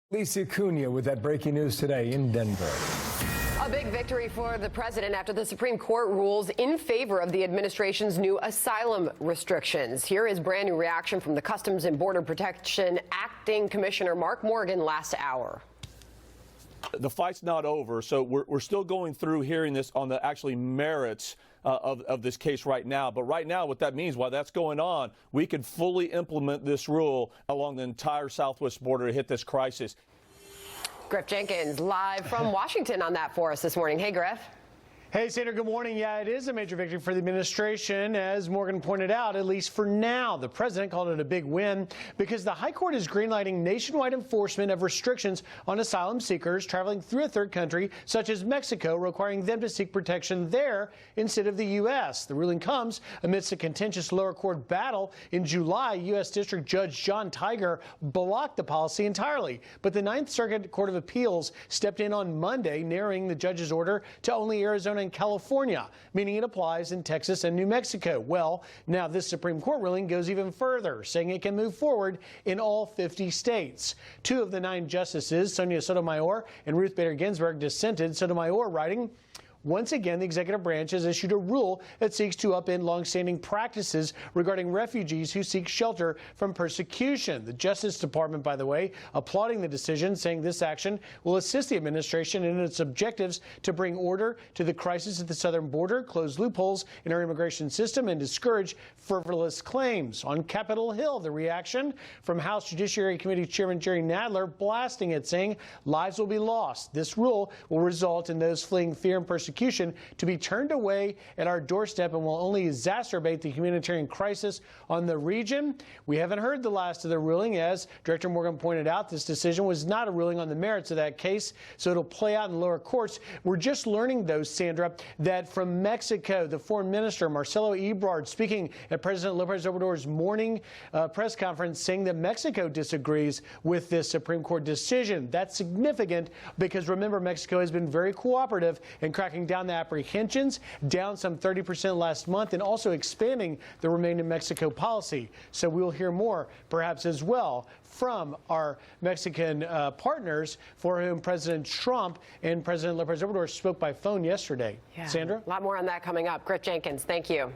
Lisa Cunha with that breaking news today in Denver. A big victory for the president after the Supreme Court rules in favor of the administration's new asylum restrictions. Here is brand new reaction from the Customs and Border Protection Acting Commissioner Mark Morgan last hour. The fight's not over, so we're still going through hearing this on the actually merits of this case right now. But right now, what that means, while that's going on, we can fully implement this rule along the entire southwest border to hit this crisis. Griff Jenkins live from Washington on that for us this morning. Hey, Griff. Hey, Sandra, good morning. Yeah, it is a major victory for the administration. As Morgan pointed out, at least for now, the president called it a big win because the high court is greenlighting nationwide enforcement of restrictions on asylum seekers traveling through a third country, such as Mexico, requiring them to seek protection there instead of the U.S. The ruling comes amidst a contentious lower court battle. In July, U.S. District Judge John Tiger blocked the policy entirely, but the Ninth Circuit Court of Appeals stepped in on Monday, narrowing the judge's order to only Arizona and California, meaning it applies in Texas and New Mexico. Well, now this Supreme Court ruling goes even further, saying it can move forward in all 50 states. 2 of the 9 justices, Sonia Sotomayor and Ruth Bader Ginsburg, dissented, Sotomayor writing, "Once again, the executive branch has issued a rule that seeks to upend longstanding practices regarding refugees who seek shelter from persecution." The Justice Department, by the way, applauding the decision, saying this action will assist the administration in its objectives to bring order to the crisis at the southern border, close loopholes in our immigration system, and discourage frivolous claims. On Capitol Hill, the reaction from House Judiciary Committee Chairman Jerry Nadler blasting it, saying lives will be lost. This rule will result in those fleeing fear and persecution to be turned away at our doorstep and will only exacerbate the humanitarian crisis on the region. We haven't heard the last of the ruling. As Director Morgan pointed out, this decision was not a ruling on the merits of that case, so it'll play out in lower courts. We're just learning, though, Sandra, that from Mexico, the foreign minister, Marcelo Ebrard, speaking at President López Obrador's morning press conference, saying that Mexico disagrees with this Supreme Court decision. That's significant because, remember, Mexico has been very cooperative in cracking down the apprehensions, down some 30% last month, and also expanding the Remain in Mexico policy. So we'll hear more, perhaps as well, from our Mexican partners for whom President Trump and President López Obrador spoke by phone yesterday. Yeah. Sandra? A lot more on that coming up. Griff Jenkins, thank you.